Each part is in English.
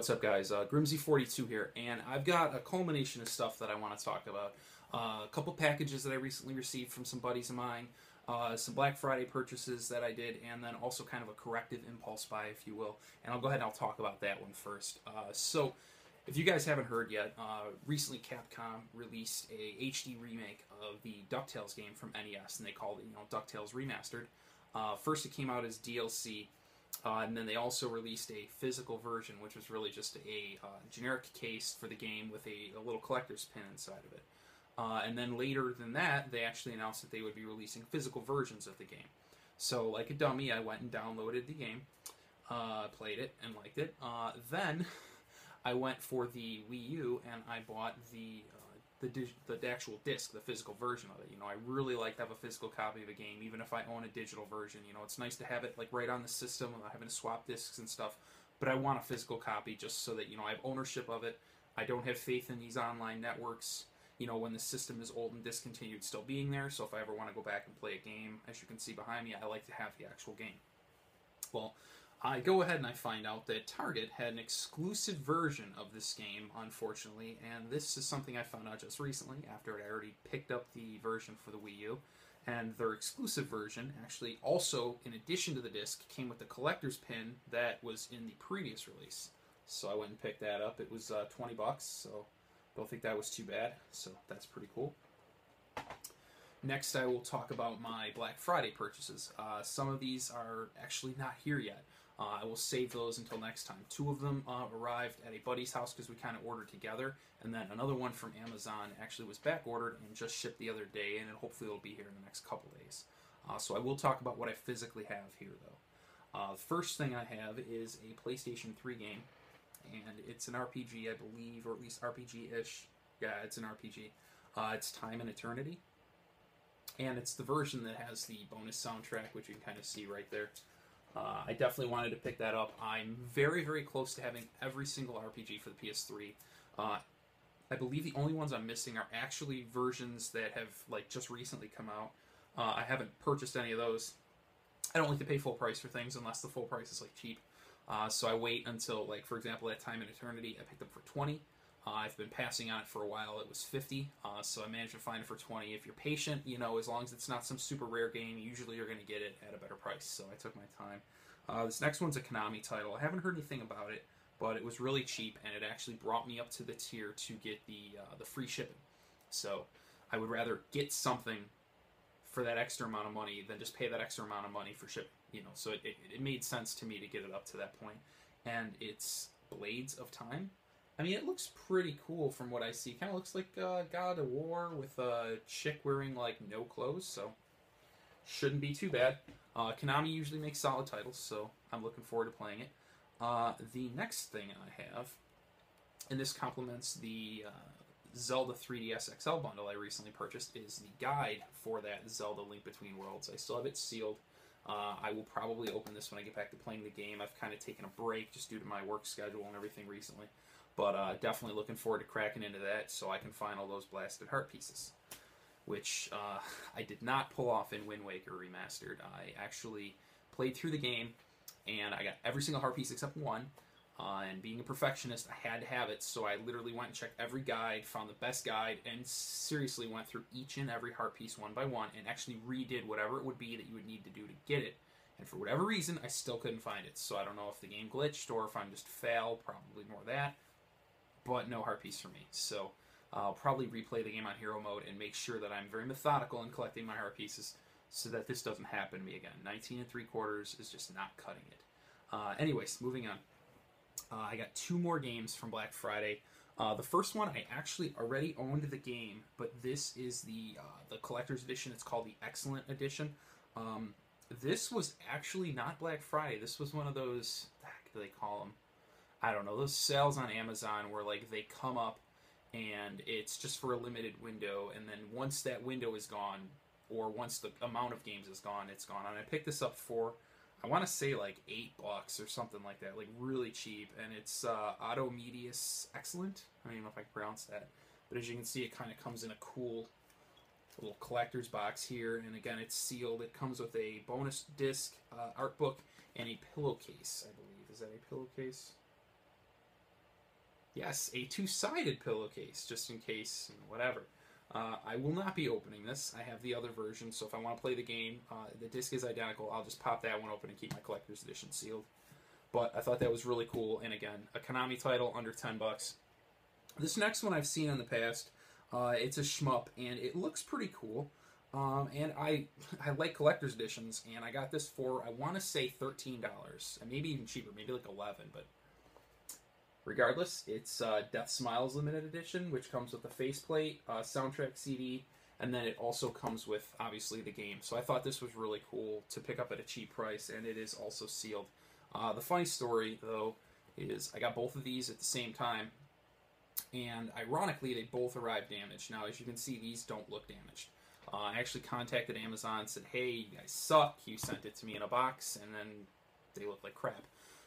What's up, guys? Grimsy42 here, and I've got a culmination of stuff that I want to talk about. A couple packages that I recently received from some buddies of mine, some Black Friday purchases that I did, and then also kind of a corrective impulse buy, if you will. And I'll go ahead and I'll talk about that one first. If you guys haven't heard yet, recently Capcom released a HD remake of the DuckTales game from NES, and they called it, DuckTales Remastered. First, it came out as DLC. And then they also released a physical version, which was really just a generic case for the game with a little collector's pin inside of it. And then later than that, they actually announced that they would be releasing physical versions of the game. So, like a dummy, I went and downloaded the game, played it, and liked it. Then I went for the Wii U, and I bought the actual disc, the physical version of it. I really like to have a physical copy of a game, even if I own a digital version. It's nice to have it like right on the system without having to swap discs and stuff. But I want a physical copy just so that I have ownership of it. I don't have faith in these online networks. When the system is old and discontinued, still being there. So if I ever want to go back and play a game, as you can see behind me, I like to have the actual game. Well, I go ahead and I find out that Target had an exclusive version of this game, unfortunately, and this is something I found out just recently after I already picked up the version for the Wii U. And their exclusive version actually also, in addition to the disc, came with the collector's pin that was in the previous release. So I went and picked that up. It was $20, so don't think that was too bad. So that's pretty cool. Next, I will talk about my Black Friday purchases. Some of these are actually not here yet. I will save those until next time. Two of them arrived at a buddy's house because we kind of ordered together, and then another one from Amazon actually was back ordered and just shipped the other day, and hopefully it'll be here in the next couple days. So I will talk about what I physically have here, though. The first thing I have is a PlayStation 3 game, and it's an RPG, I believe, or at least RPG-ish. Yeah, it's an RPG. It's Time and Eternity, and it's the version that has the bonus soundtrack, which you can kind of see right there. I definitely wanted to pick that up. I'm very, very close to having every single RPG for the PS3. I believe the only ones I'm missing are actually versions that have just recently come out. I haven't purchased any of those. I don't like to pay full price for things unless the full price is cheap. So I wait until, for example, that Time in Eternity I picked up for $20. I've been passing on it for a while. It was $50, so I managed to find it for $20. If you're patient, as long as it's not some super rare game, usually you're going to get it at a better price, so I took my time. This next one's a Konami title. I haven't heard anything about it, but it was really cheap, and it actually brought me up to the tier to get the free shipping. So I would rather get something for that extra amount of money than just pay that extra amount of money for shipping. So it made sense to me to get it up to that point. And it's Blades of Time. I mean, it looks pretty cool from what I see. Kind of looks like God of War with a chick wearing, no clothes, so shouldn't be too bad. Konami usually makes solid titles, so I'm looking forward to playing it. The next thing I have, and this complements the Zelda 3DS XL bundle I recently purchased, is the guide for that Zelda Link Between Worlds. I still have it sealed. I will probably open this when I get back to playing the game. I've kind of taken a break just due to my work schedule and everything recently. But definitely looking forward to cracking into that so I can find all those blasted heart pieces, which I did not pull off in Wind Waker Remastered. I actually played through the game, and I got every single heart piece except one. And being a perfectionist, I had to have it, so I literally went and checked every guide, found the best guide, and seriously went through each and every heart piece one by one, and actually redid whatever it would be that you would need to do to get it. And for whatever reason, I still couldn't find it. So I don't know if the game glitched or if I'm just fail, probably more that. But no heart piece for me. So I'll probably replay the game on hero mode and make sure that I'm very methodical in collecting my heart pieces so that this doesn't happen to me again. 19 3/4 is just not cutting it. Anyways, moving on. I got two more games from Black Friday. The first one, I actually already owned the game, but this is the collector's edition. It's called the Excellent Edition. This was actually not Black Friday. This was one of those, what the heck do they call them? I don't know, those sales on Amazon where they come up and it's just for a limited window, and then once that window is gone, or once the amount of games is gone, it's gone. And I picked this up for, I want to say $8 or something like that, really cheap, and it's Auto Medius Excellent. I don't even know if I can pronounce that, but as you can see, it kind of comes in a cool little collector's box here, and again, it's sealed. It comes with a bonus disc, art book, and a pillowcase, I believe. Is that a pillowcase? Yes, a two-sided pillowcase, just in case, whatever. I will not be opening this. I have the other version, so if I want to play the game, the disc is identical. I'll just pop that one open and keep my collector's edition sealed. But I thought that was really cool, and again, a Konami title under $10. This next one I've seen in the past. It's a shmup, and it looks pretty cool. And I like collector's editions, and I got this for, I want to say $13, and maybe even cheaper, maybe like $11, but regardless, it's Death Smiles limited edition, which comes with a faceplate, soundtrack CD, and then it also comes with, obviously, the game. So I thought this was really cool to pick up at a cheap price, and it is also sealed. The funny story, though, is I got both of these at the same time, and ironically, they both arrived damaged. Now, as you can see, these don't look damaged. I actually contacted Amazon and said, hey, you guys suck. You sent it to me in a box, and then they look like crap.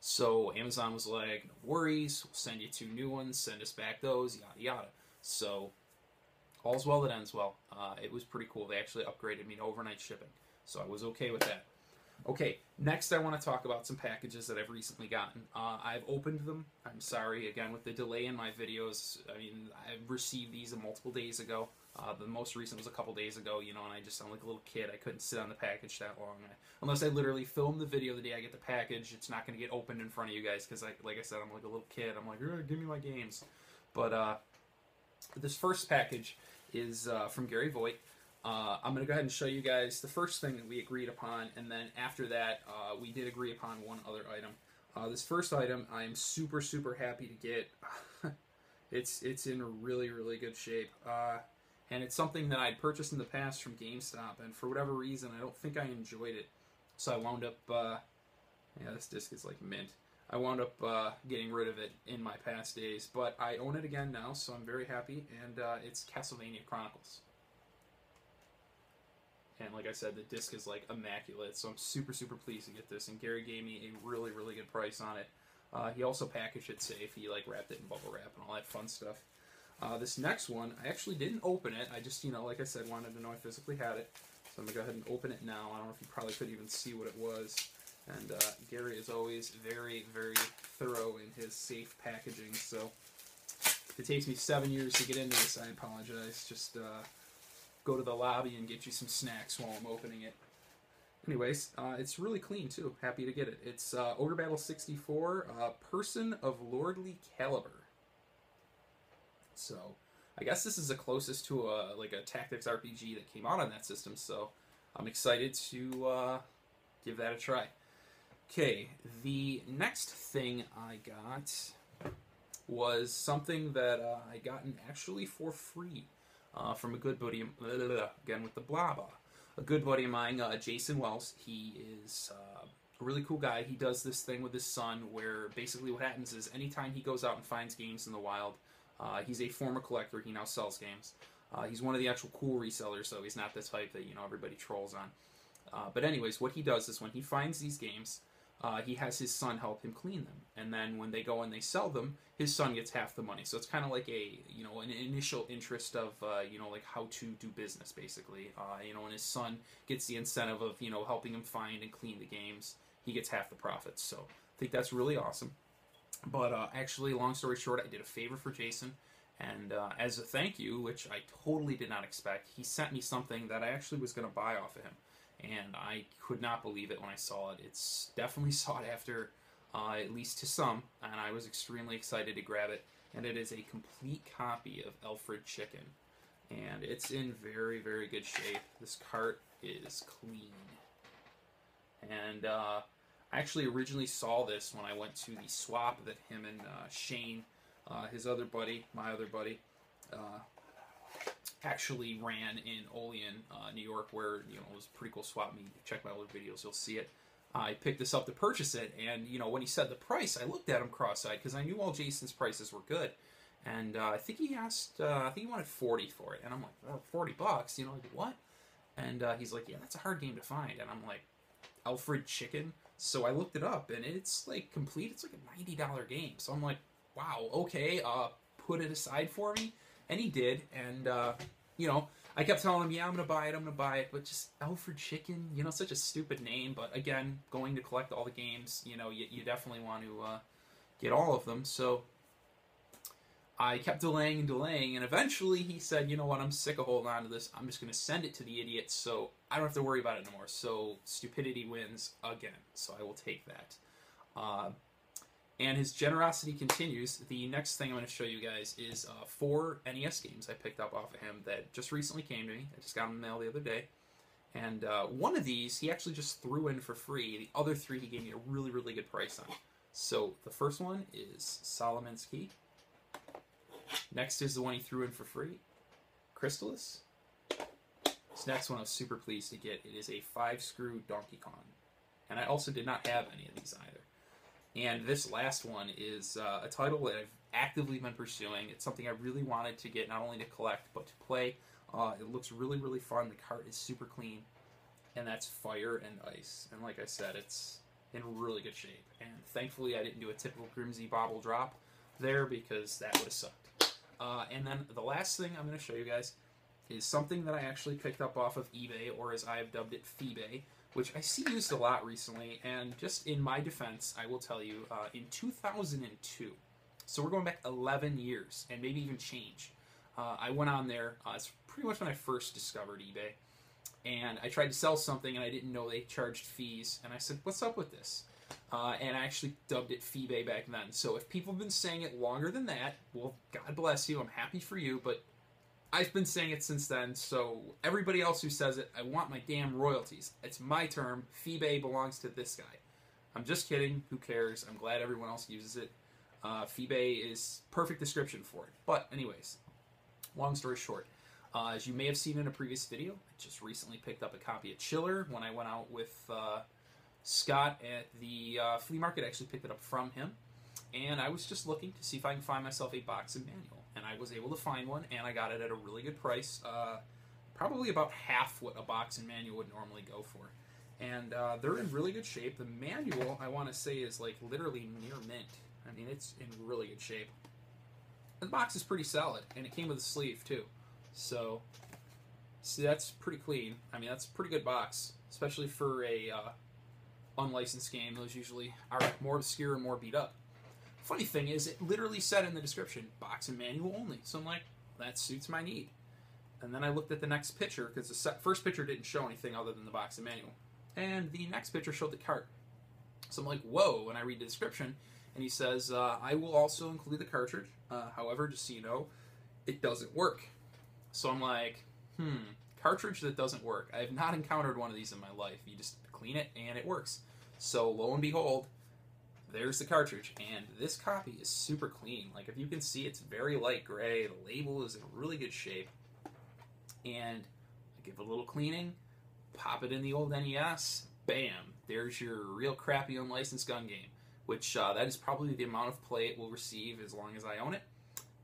So Amazon was like, no worries, we'll send you 2 new ones, send us back those, yada yada. So, all's well that ends well. It was pretty cool. They actually upgraded me to overnight shipping. So I was okay with that. Okay, next I want to talk about some packages that I've recently gotten. I've opened them. I'm sorry, again, with the delay in my videos. I mean, I received these multiple days ago. The most recent was a couple days ago, you know, and I just sound like a little kid. I couldn't sit on the package that long. Unless I literally film the video the day I get the package, it's not going to get opened in front of you guys, because, like I said, I'm like a little kid. I'm like, give me my games. But this first package is from Gary Voigt. I'm going to go ahead and show you guys the first thing that we agreed upon, and then after that, we did agree upon one other item. This first item, I'm super, super happy to get. It's in really, really good shape. And it's something that I'd purchased in the past from GameStop, and for whatever reason, I don't think I enjoyed it. So I wound up, yeah, this disc is like mint. I wound up getting rid of it in my past days, but I own it again now, so I'm very happy, and it's Castlevania Chronicles. And like I said, the disc is like immaculate, so I'm super, super pleased to get this, and Gary gave me a really, really good price on it. He also packaged it safe. He like wrapped it in bubble wrap and all that fun stuff. This next one, I actually didn't open it. I just, you know, like I said, wanted to know I physically had it. So I'm going to go ahead and open it now. I don't know if you probably could even see what it was. And Gary is always very, very thorough in his safe packaging. So if it takes me 7 years to get into this, I apologize. Just go to the lobby and get you some snacks while I'm opening it. Anyways, it's really clean, too. Happy to get it. It's Ogre Battle 64, Person of Lordly Caliber. So, I guess this is the closest to like a tactics RPG that came out on that system, so I'm excited to give that a try. Okay, the next thing I got was something that I gotten actually for free from a good buddy, again with the blah blah, a good buddy of mine, Jason Wells. He is a really cool guy. He does this thing with his son where basically what happens is anytime he goes out and finds games in the wild, he's a former collector. He now sells games. He's one of the actual cool resellers, though. He's not the type that, you know, everybody trolls on. But anyways, what he does is when he finds these games, he has his son help him clean them. And then when they go and they sell them, his son gets half the money. So it's kind of like a, you know, an initial interest of, you know, like how to do business, basically. You know, and his son gets the incentive of, you know, helping him find and clean the games. He gets half the profits. So I think that's really awesome. But actually, long story short, I did a favor for Jason, and as a thank you, which I totally did not expect, he sent me something that I actually was going to buy off of him, and I could not believe it when I saw it. It's definitely sought after, at least to some, and I was extremely excited to grab it, and it is a complete copy of Alfred Chicken, and it's in very, very good shape. This cart is clean, and I actually originally saw this when I went to the swap that him and Shane, his other buddy, my other buddy, actually ran in Olean, New York, where, you know, it was a pretty cool swap meet. Check my older videos, you'll see it. I picked this up to purchase it, and, you know, when he said the price, I looked at him cross-eyed, because I knew all Jason's prices were good. And I think he asked, I think he wanted $40 for it, and I'm like, oh, $40, you know, like, what? And he's like, yeah, that's a hard game to find, and I'm like, Alfred Chicken? So I looked it up, and it's like complete. It's like a $90 game. So I'm like, wow, okay, put it aside for me. And he did, and, you know, I kept telling him, yeah, I'm going to buy it, but just Alfred Chicken, you know, such a stupid name. But again, going to collect all the games, you know, you definitely want to get all of them. So I kept delaying and delaying, and eventually he said, you know what, I'm sick of holding on to this. I'm just going to send it to the idiot so I don't have to worry about it anymore. So stupidity wins again. So I will take that. And his generosity continues. The next thing I'm going to show you guys is 4 NES games I picked up off of him that just recently came to me. I just got them in the mail the other day. And one of these he actually just threw in for free. The other 3 he gave me a really, really good price on. So the first one is Solomon's Key. Next is the one he threw in for free, Crystalis. This next one I was super pleased to get. It is a 5-screw Donkey Kong. And I also did not have any of these either. And this last one is a title that I've actively been pursuing. It's something I really wanted to get, not only to collect, but to play. It looks really, really fun. The cart is super clean. And that's Fire and Ice. And like I said, it's in really good shape. And thankfully I didn't do a typical Grimsy Bobble drop there because that would have sucked. And then the last thing I'm going to show you guys is something that I actually picked up off of eBay, or as I have dubbed it, Feebay, which I see used a lot recently. And just in my defense, I will tell you, in 2002, so we're going back 11 years, and maybe even change, I went on there. It's pretty much when I first discovered eBay. And I tried to sell something, and I didn't know they charged fees. And I said, what's up with this? And I actually dubbed it Feebay back then. So if people have been saying it longer than that, well, God bless you. I'm happy for you. But I've been saying it since then. So everybody else who says it, I want my damn royalties. It's my term. Feebay belongs to this guy. I'm just kidding. Who cares? I'm glad everyone else uses it. Feebay is perfect description for it. But anyways, long story short. As you may have seen in a previous video, I just recently picked up a copy of Chiller when I went out with Scott at the flea market. I actually picked it up from him, and I was just looking to see if I can find myself a boxing manual, and I was able to find one, and I got it at a really good price, probably about half what a boxing manual would normally go for, and they're in really good shape. The manual, I want to say, is like literally near mint. I mean, it's in really good shape. The box is pretty solid, and it came with a sleeve too, so see, that's pretty clean. I mean, that's a pretty good box, especially for a unlicensed game. Those usually are more obscure and more beat up. Funny thing is, it literally said in the description, box and manual only. So I'm like, that suits my need. And then I looked at the next picture, because the first picture didn't show anything other than the box and manual. And the next picture showed the cart. So I'm like, whoa, when I read the description, and he says, I will also include the cartridge. However, just so you know, it doesn't work. So I'm like, cartridge that doesn't work. I have not encountered one of these in my life. You just clean it and it works. So lo and behold, there's the cartridge, and this copy is super clean. Like, if you can see, it's very light gray. The label is in really good shape, and I give it a little cleaning, pop it in the old NES, bam, there's your real crappy unlicensed gun game, which that is probably the amount of play it will receive as long as I own it.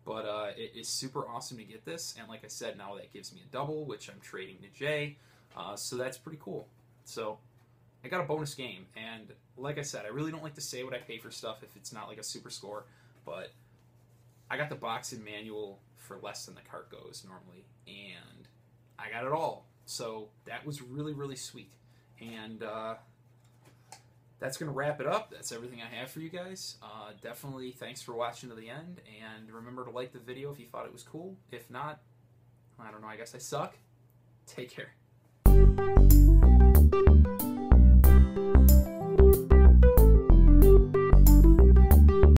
But it is super awesome to get this, and like I said, now that gives me a double, which I'm trading to Jay, so that's pretty cool. So I got a bonus game, and like I said, I really don't like to say what I pay for stuff if it's not like a super score, but I got the box and manual for less than the cart goes normally, and I got it all. So that was really, really sweet. And that's going to wrap it up. That's everything I have for you guys. Definitely thanks for watching to the end, and remember to like the video if you thought it was cool. If not, I don't know, I guess I suck. Take care.